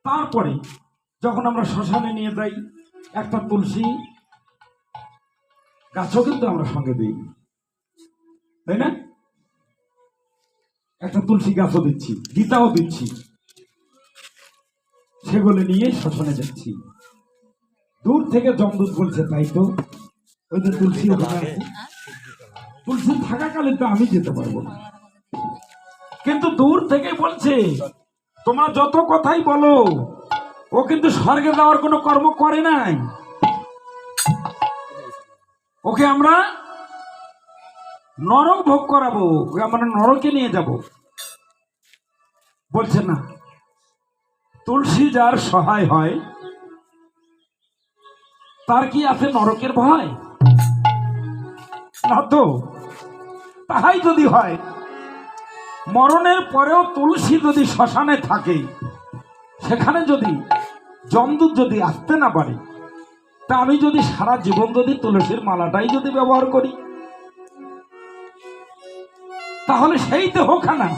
তারপরে যখন আমরা শ্মশানে নিয়ে যাই, একটা তুলসী গাছও কিন্তু আমরা সঙ্গে দিই, তাই না? একটা তুলসী গাছও দিচ্ছি, গীতাও দিচ্ছি, সেগুলো নিয়ে শ্মশানে যাচ্ছি। দূর থেকে যমদূত বলছে, তাই তো ওই যে তুলসী ওখানে আছে, তুলসী থাকাকালীন তো আমি যেতে পারবো না, কিন্তু দূর থেকে বলছে তোমরা যত কথাই বলো, ও কিন্তু স্বর্গে যাওয়ার কোনো কর্ম করে নাই, ওকে আমরা নরক ভোগ করাবো, ওকে আমরা নরকে নিয়ে যাব। বলছে না, তুলসী যার সহায় হয় তার কি আছে নরকের ভয়? না তো। তাহাই যদি হয়, মরণের পরেও তুলসী যদি শ্মশানে থাকে, সেখানে যদি যমদূত যদি আসতে না পারে, তা আমি যদি সারা জীবন যদি তুলসীর মালাটাই যদি ব্যবহার করি, তাহলে সেই দেহ খানা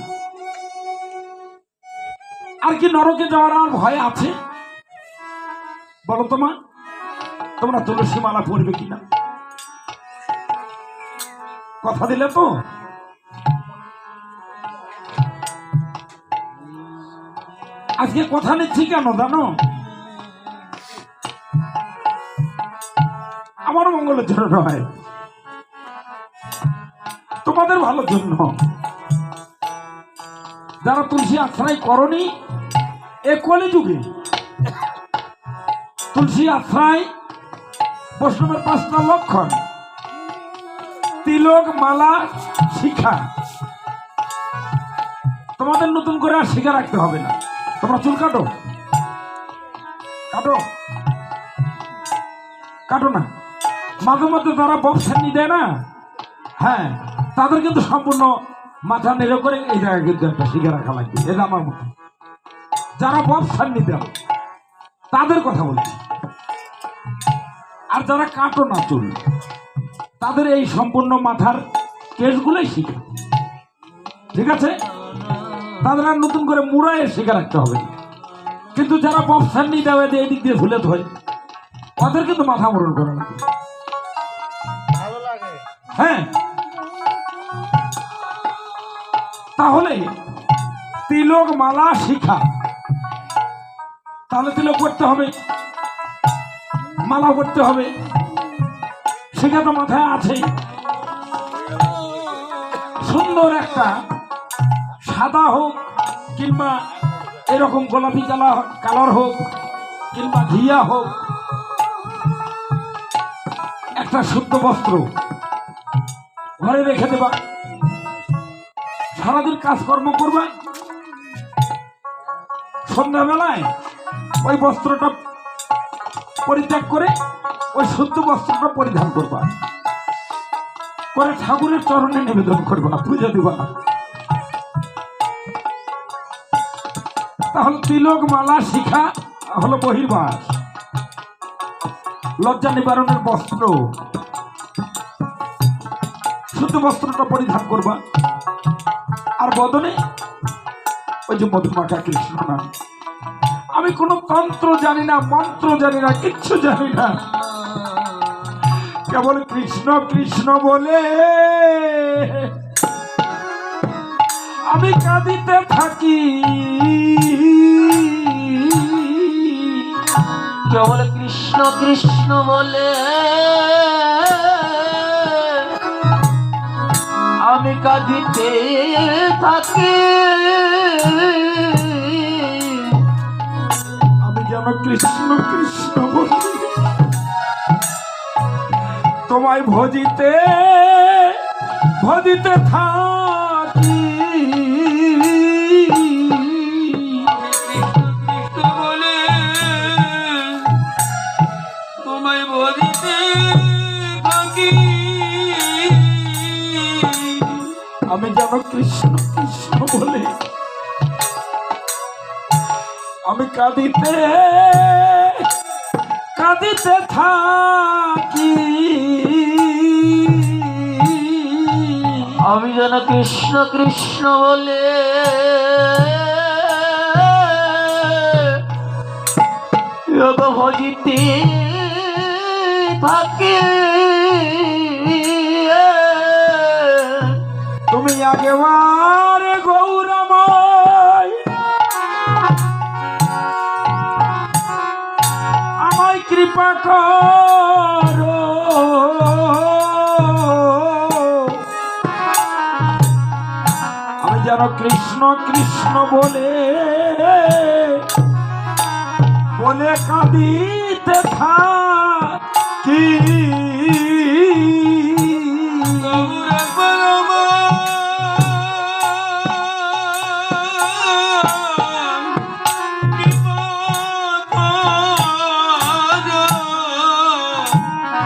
আর কি নরকে যাওয়ার আর ভয় আছে? বলো তো মা, তোমরা তুলসী মালা পরবে কিনা? কথা দিলে তো? আজকে কথা নিচ্ছি কেন জানো? আমার মঙ্গলের জন্য নয়, তোমাদের ভালোর জন্য। যারা তুলসী আশ্রয় করনি, এ কলিযুগে তুলসী আশ্রয় বৈষ্ণবের 5টা লক্ষণ: তিলক, মালা, শিখা। তোমাদের নতুন করে আর শিখা রাখতে হবে না। তোমরা চুল কাটো, কাটো কাটো না। মাঝে মধ্যে যারা বক্সানি দেয় না, হ্যাঁ, তাদের কিন্তু সম্পূর্ণ মাথা নেড়ে করে এই জায়গায় কিন্তু একটা শিখা রাখা লাগবে। এটা আমার মতো। যারা বক্সানি দেয় তাদের কথা বলছি। আর যারা কাটো না চুল, তাদের এই সম্পূর্ণ মাথার কেশগুলোই শিখে, ঠিক আছে? তাদের আর নতুন করে মুড়াইয়ের শিখে রাখতে হবে। কিন্তু যারা বক্সানি দেওয়া দিয়ে এদিক দিয়ে ভুলে ধরে, ওদের কিন্তু মাথা মরণ করে না। হ্যাঁ, তাহলে তিলক, মালা, শিখা। তাহলে তিলক করতে হবে, মালা করতে হবে, শিখা তো মাথায় আছে। সুন্দর একটা সাদা হোক কিংবা এরকম গোলাপি কালার হোক কিংবা ঘিয়া হোক, একটা শুদ্ধ বস্ত্র ঘরে রেখে দেবা। সারাদিন কাজকর্ম করবা, সন্ধ্যাবেলায় ওই বস্ত্রটা পরিত্যাগ করে ওই শুদ্ধ বস্ত্রটা পরিধান করবা, করে ঠাকুরের চরণে নিবেদন করবা, পুজো দিবা। তাহলে তিলক, মালা, শিখা হলো বহির্বাস, লজ্জা নিবারণের বস্ত্র। শুদ্ধ বস্ত্রটা পরিধান করবা, আর বদনে ওই যে মধুমাখা কৃষ্ণ নাম। আমি কোনো তন্ত্র জানি না, মন্ত্র জানি না, কিচ্ছু জানি না, কেবল কৃষ্ণ কৃষ্ণ বলে আমি কাঁদিতে থাকি। কেবল কৃষ্ণ কৃষ্ণ বলে আমি কাঁদিতে থাকি। আমি যেন কৃষ্ণ কৃষ্ণ বলি তোমায় ভজিতে ভজিতে থাকি। কৃষ্ণ বলে তোমায় ভজিতে থাকি। আমি যেন কৃষ্ণ কৃষ্ণ বলে আমি কাঁদিতে কাঁদিতে থাকি। আমি যেন কৃষ্ণ কৃষ্ণ বলে ভজিতে থাকি তুমি আগেবার গৌরময় আমায় কৃপা করো আমি যেন কৃষ্ণ কৃষ্ণ বলে বলে কাঁদিতে থাকি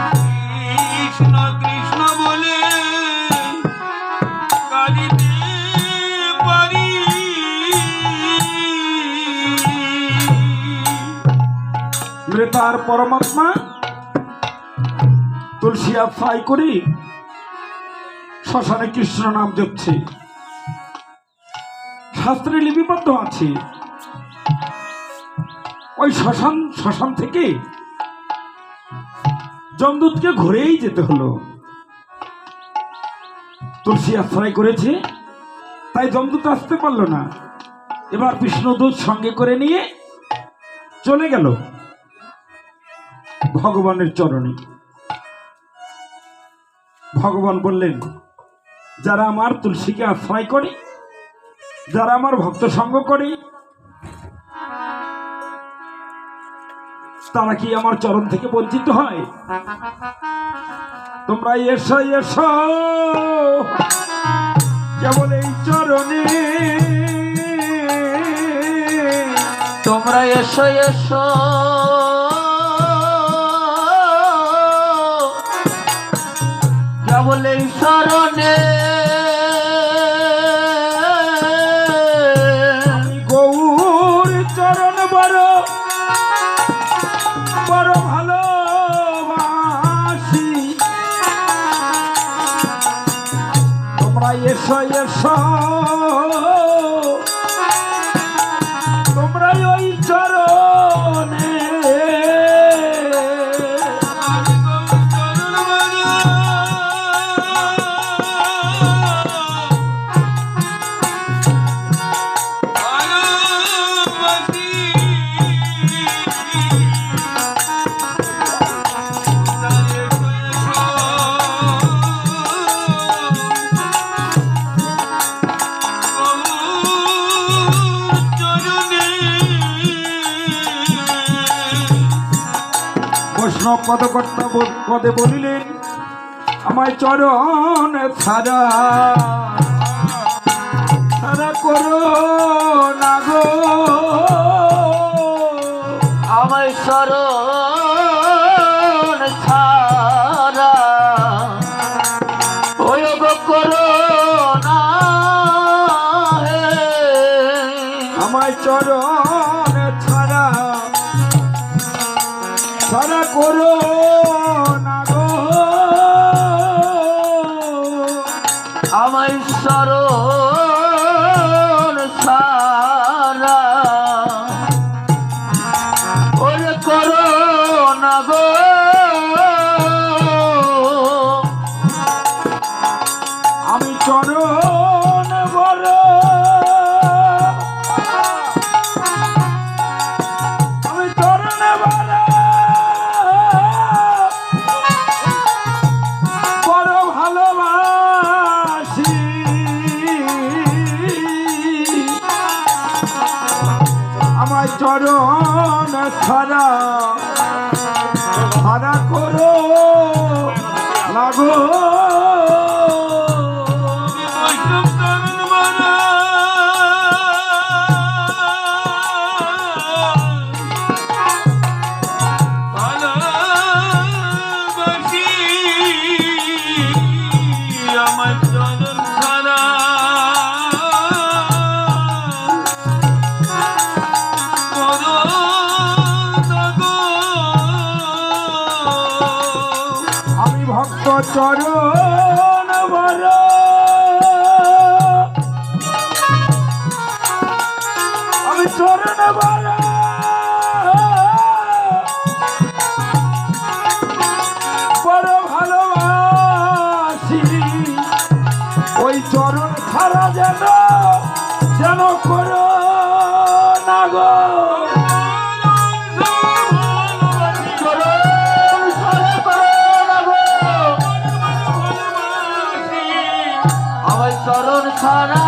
কৃষ্ণ কৃষ্ণ বলে কাঁদিতে পারি তার পরমাত্মা তুলসী আশ্রয় করি শ্মশানে কৃষ্ণ নাম জপছে শাস্ত্রে লিপিবদ্ধ আছে ওই শ্মশান থেকে যমদূতকে ঘুরেই যেতে হলো তুলসী আশ্রয় করেছে তাই যমদূত আসতে পারলো না এবার বিষ্ণুদূত সঙ্গে করে নিয়ে চলে গেল ভগবানের চরণে ভগবান বললেন যারা আমার তুলসীকে আশ্রয় করে যারা আমার ভক্ত সঙ্গ করে তারা কি আমার চরণ থেকে বঞ্চিত হয় তোমরা এসো এসো কেবল এই চরণে তোমরা এসো এসো কেবল এই শরণে গৌর চরণ বড় বড় ভালোবাসি তোমরা এসো এসো তোমরা ওই চরণে বৈষ্ণব পদকর্তা পদে বলিলেন আমায় চরণ ছাড়া ছাড়া করো না গো আমায় শরণ ছাড়া ওই গো করো না হে। আমায় চরণ ছাড়া ছাড়া করো না গো আমায় শরণ ছাড়া ওরে করো না গো আমি চরণ বড় আমি চরণ বড় বড় ভালোবাসি আমায় চরণ ছাড়া ছাড়া করো লাগো আমি ভক্ত চরণ বড় আমি চরণ বড় ছাড়া যেন যেন করো না গো চরণ ছাড়া করো না গো আমার চরণ ছাড়া